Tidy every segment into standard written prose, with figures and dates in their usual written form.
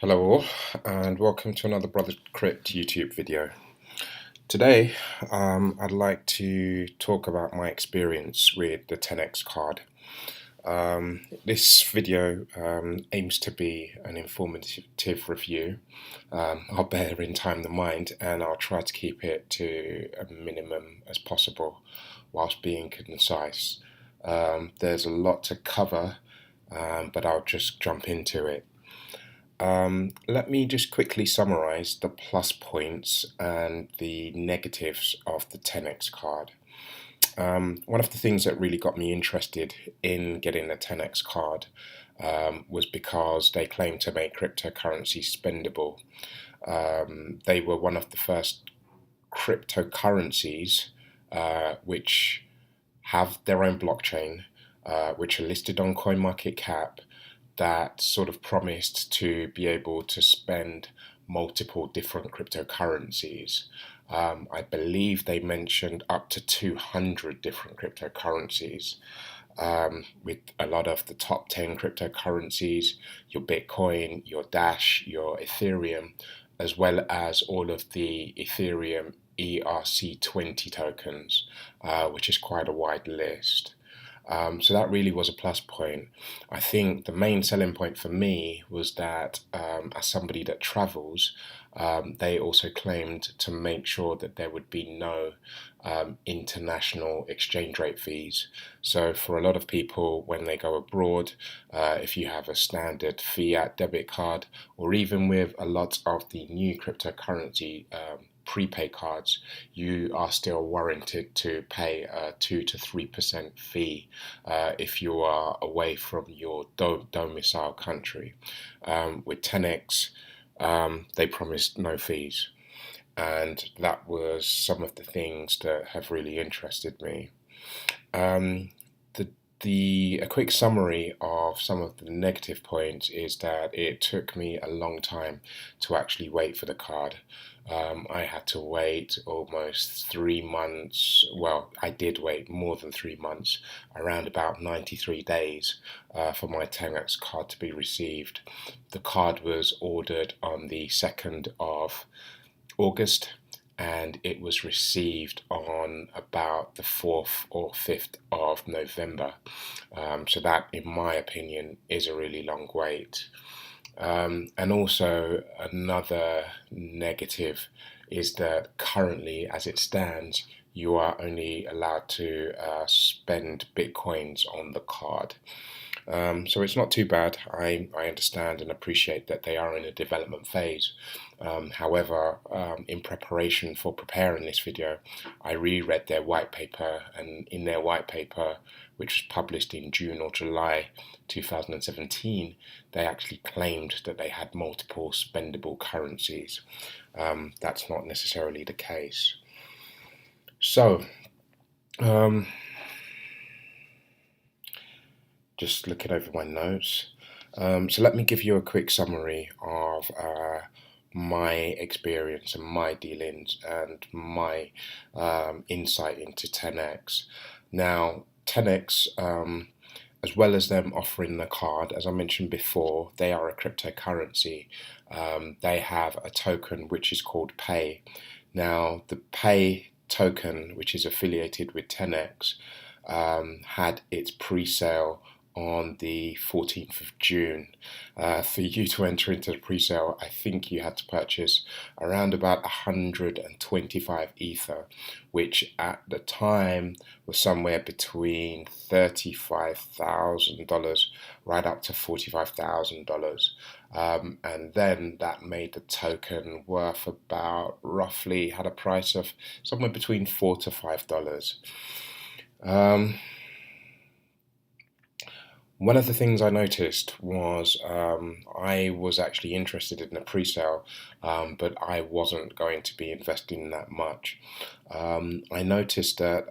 Hello all, and welcome to another Brother Crypt YouTube video. Today, I'd like to talk about my experience with the TenX card. This video aims to be an informative review. I'll bear in time the mind, and I'll try to keep it to a minimum as possible whilst being concise. There's a lot to cover, but I'll just jump into it. Let me just quickly summarize the plus points and the negatives of the TenX card. One of the things that really got me interested in getting a TenX card was because they claim to make cryptocurrency spendable. They were one of the first cryptocurrencies which have their own blockchain, which are listed on CoinMarketCap, that sort of promised to be able to spend multiple different cryptocurrencies. I believe they mentioned up to 200 different cryptocurrencies, with a lot of the top 10 cryptocurrencies, your Bitcoin, your Dash, your Ethereum, as well as all of the Ethereum ERC20 tokens, which is quite a wide list. So that really was a plus point. I think the main selling point for me was that as somebody that travels, they also claimed to make sure that there would be no international exchange rate fees. So for a lot of people, when they go abroad, if you have a standard fiat debit card, or even with a lot of the new cryptocurrency prepay cards, you are still warranted to pay a 2 to 3% fee if you are away from your domicile country. With TenX, they promised no fees, and that was some of the things that have really interested me. A quick summary of some of the negative points is that it took me a long time to actually wait for the card. I had to wait almost 3 months. Well, I did wait more than 3 months, around about 93 days, for my TenX card to be received. The card was ordered on the 2nd of August, and it was received on about the 4th or 5th of November. So that, in my opinion, is a really long wait. And also another negative is that currently, as it stands, you are only allowed to spend Bitcoins on the card. So it's not too bad. I understand and appreciate that they are in a development phase. However, in preparation for preparing this video, I reread their white paper, and in their white paper, which was published in June or July 2017, they actually claimed that they had multiple spendable currencies. That's not necessarily the case. So, just looking over my notes. So let me give you a quick summary of my experience and my dealings and my insight into TenX. Now, TenX, as well as them offering the card, as I mentioned before, they are a cryptocurrency. They have a token which is called Pay. Now, the Pay token, which is affiliated with TenX, had its pre-sale on the 14th of June. For you to enter into the pre-sale, I think you had to purchase around about 125 Ether, which at the time was somewhere between $35,000 right up to $45,000. And then that made the token worth about, roughly, had a price of somewhere between $4 to $5. One of the things I noticed was I was actually interested in the pre-sale, but I wasn't going to be investing that much. I noticed that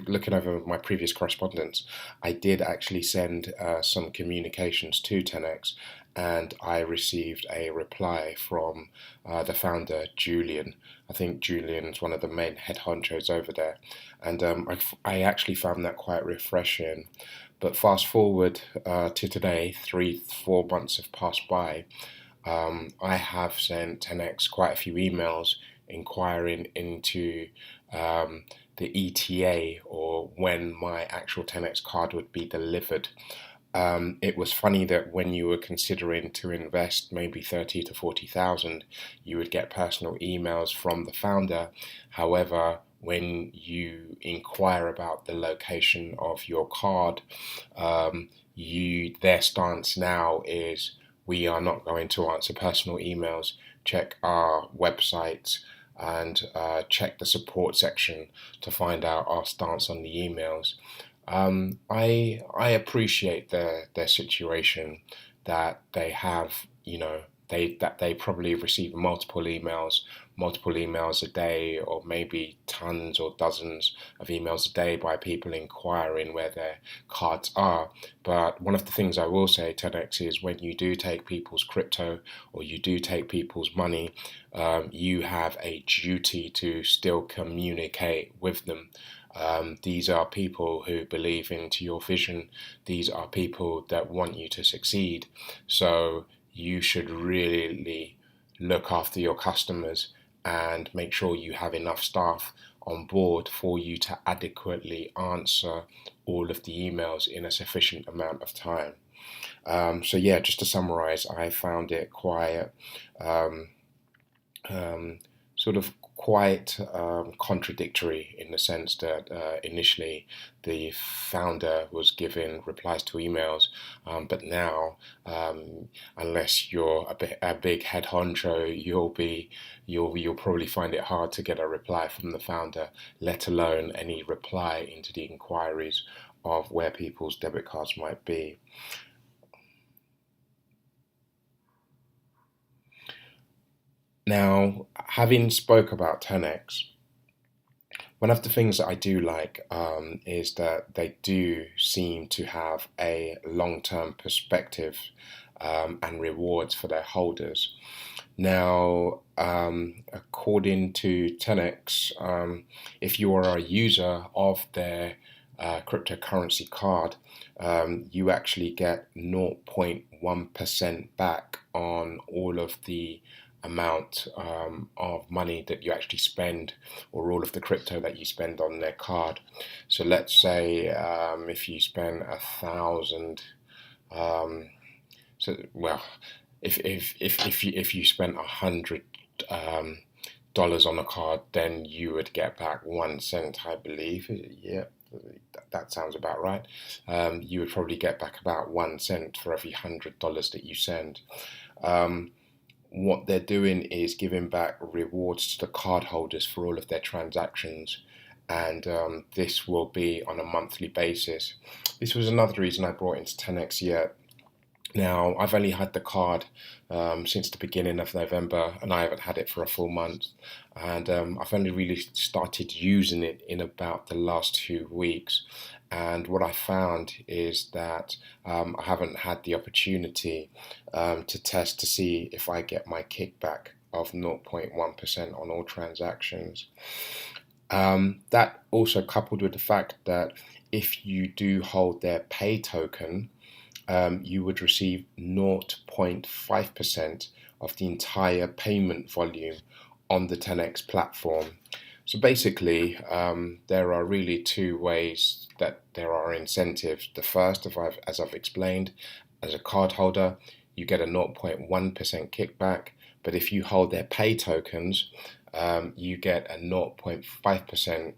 looking over my previous correspondence, I did actually send some communications to TenX, and I received a reply from the founder, Julian. I think Julian's one of the main head honchos over there, and I actually found that quite refreshing. But fast forward to today, 4 months have passed by. I have sent TenX quite a few emails inquiring into the ETA, or when my actual TenX card would be delivered. It was funny that when you were considering to invest maybe 30 to 40,000, you would get personal emails from the founder. However, when you inquire about the location of your card, their stance now is, we are not going to answer personal emails. Check our website and check the support section to find out our stance on the emails. I appreciate their situation, that they have, they probably receive multiple emails a day, or maybe tons or dozens of emails a day by people inquiring where their cards are. But one of the things I will say, TEDx, is when you do take people's crypto, or you do take people's money, you have a duty to still communicate with them. These are people who believe into your vision. These are people that want you to succeed. So you should really look after your customers and make sure you have enough staff on board for you to adequately answer all of the emails in a sufficient amount of time. So yeah, just to summarize, I found it quite sort of quite contradictory, in the sense that initially the founder was giving replies to emails, but now, unless you're a big head honcho, you'll probably find it hard to get a reply from the founder, let alone any reply into the inquiries of where people's debit cards might be. Now, having spoke about 10x, one of the things that I do like is that they do seem to have a long-term perspective and rewards for their holders. Now, according to 10x, if you are a user of their cryptocurrency card, you actually get 0.1% back on all of the amount of money that you actually spend, or all of the crypto that you spend on their card. So let's say if you spend 1,000, so well, if you spent $100 on a card, then you would get back 1 cent, I believe. Yeah, that sounds about right. You would probably get back about 1 cent for every $100 that you send. What they're doing is giving back rewards to the card holders for all of their transactions, and this will be on a monthly basis. This was another reason I brought into 10x yet. Now, I've only had the card since the beginning of November, and I haven't had it for a full month. And I've only really started using it in about the last 2 weeks. And what I found is that I haven't had the opportunity to test to see if I get my kickback of 0.1% on all transactions. That also coupled with the fact that if you do hold their pay token, you would receive 0.5% of the entire payment volume on the 10x platform. So basically, there are really two ways that there are incentives. The first, as I've explained, as a card holder, you get a 0.1% kickback, but if you hold their pay tokens, you get a 0.5%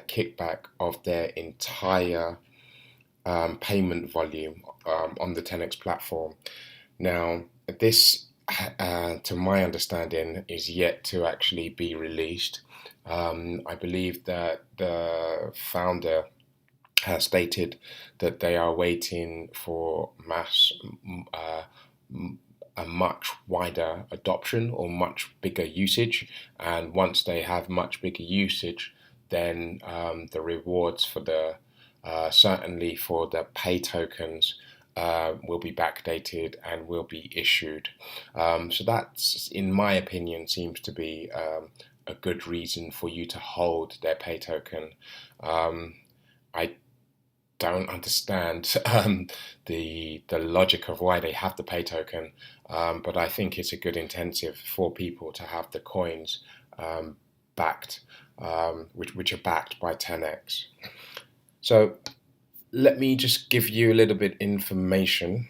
kickback of their entire payment volume on the 10x platform. Now, this, to my understanding, is yet to actually be released. I believe that the founder has stated that they are waiting for a much wider adoption or much bigger usage. And once they have much bigger usage, then the rewards for the certainly for the pay tokens will be backdated and will be issued. So that's, in my opinion, seems to be a good reason for you to hold their pay token. I don't understand the logic of why they have the pay token, but I think it's a good incentive for people to have the coins backed, which are backed by TenX. So let me just give you a little bit information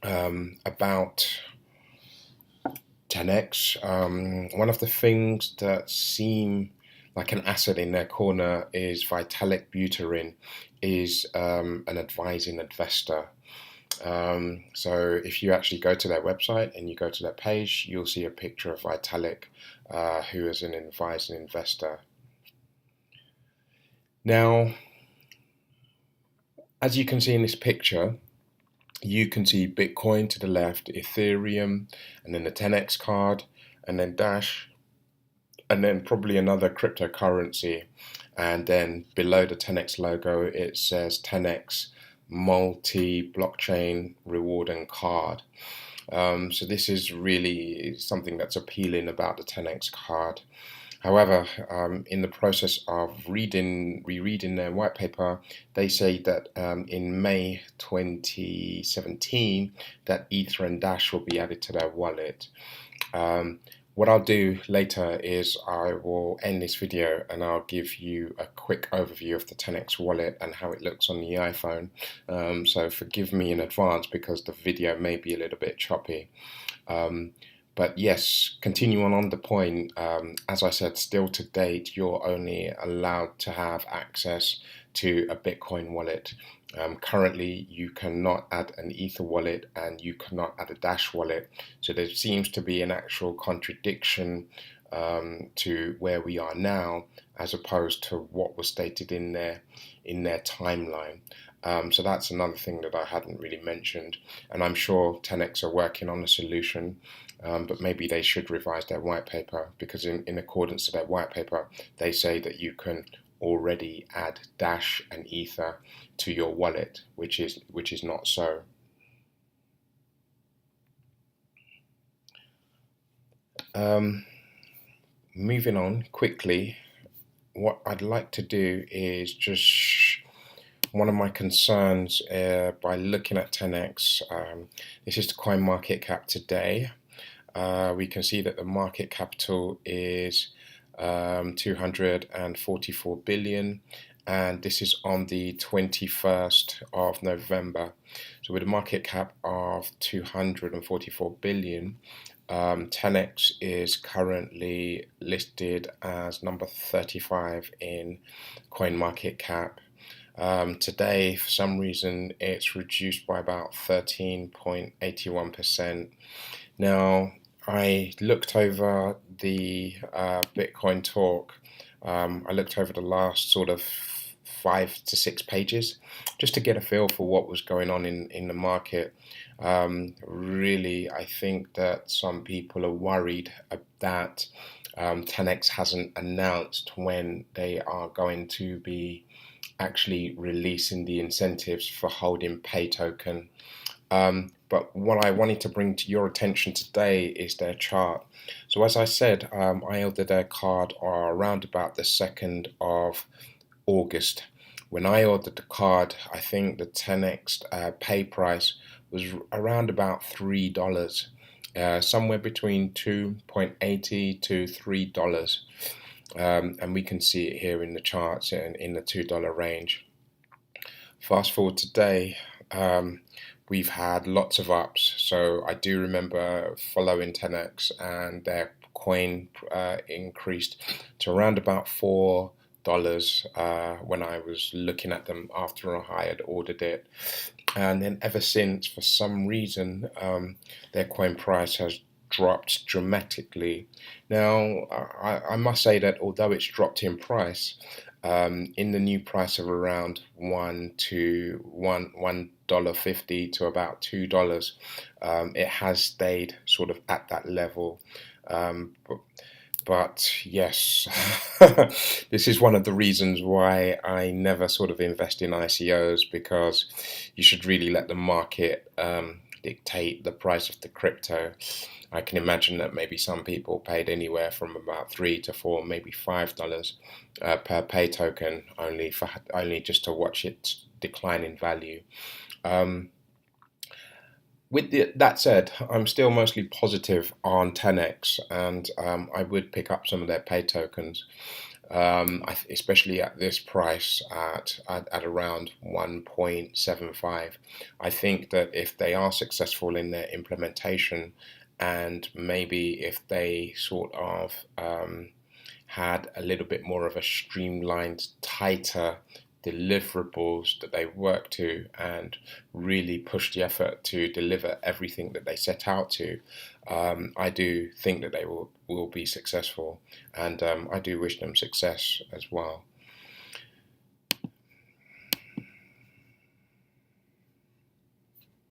about TenX. One of the things that seem like an asset in their corner is Vitalik Buterin is an advising investor. So if you actually go to their website and you go to their page, you'll see a picture of Vitalik, who is an advising investor. Now, as you can see in this picture, you can see Bitcoin to the left, Ethereum, and then the TenX card, and then Dash, and then probably another cryptocurrency. And then below the TenX logo, it says TenX multi-blockchain reward and card. So this is really something that's appealing about the TenX card. However, in the process of rereading their white paper, they say that in May 2017, that Ether and Dash will be added to their wallet. What I'll do later is I will end this video and I'll give you a quick overview of the TenX wallet and how it looks on the iPhone. So forgive me in advance because the video may be a little bit choppy. But yes, continuing on the point, as I said, still to date, you're only allowed to have access to a Bitcoin wallet. Currently, you cannot add an Ether wallet and you cannot add a Dash wallet. So there seems to be an actual contradiction to where we are now, as opposed to what was stated in their timeline. So that's another thing that I hadn't really mentioned, and I'm sure TenX are working on a solution. But maybe they should revise their white paper, because in accordance to their white paper, they say that you can already add Dash and Ether to your wallet, which is not so. Moving on quickly, what I'd like to do is just one of my concerns by looking at TenX. This is the coin market cap today. We can see that the market capital is 244 billion, and this is on the 21st of November. So with a market cap of 244 billion, TenX is currently listed as number 35 in coin market cap. Today, for some reason, it's reduced by about 13.81%. Now, I looked over the Bitcoin talk. I looked over the last sort of 5 to 6 pages just to get a feel for what was going on in the market. Really, I think that some people are worried that TenX hasn't announced when they are going to be actually releasing the incentives for holding pay token. But what I wanted to bring to your attention today is their chart. So as I said, I ordered their card around about the 2nd of August. When I ordered the card, I think the TenX pay price was around about $3, somewhere between $2.80 to $3. And we can see it here in the charts in the $2 range. Fast forward today, we've had lots of ups. So I do remember following TenX, and their coin increased to around about $4 when I was looking at them after I had ordered it. And then ever since, for some reason, their coin price has dropped dramatically. Now, I must say that although it's dropped in price, in the new price of around $1 to $1 $1.50 to about $2. It has stayed sort of at that level. But yes, this is one of the reasons why I never sort of invest in ICOs, because you should really let the market dictate the price of the crypto. I can imagine that maybe some people paid anywhere from about $3 to $4, maybe $5 per pay token, only just to watch it decline in value. That said, I'm still mostly positive on TenX, and I would pick up some of their pay tokens, especially at this price at around 1.75. I think that if they are successful in their implementation, and maybe if they sort of had a little bit more of a streamlined, tighter deliverables that they work to, and really push the effort to deliver everything that they set out to, I do think that they will be successful, and I do wish them success as well.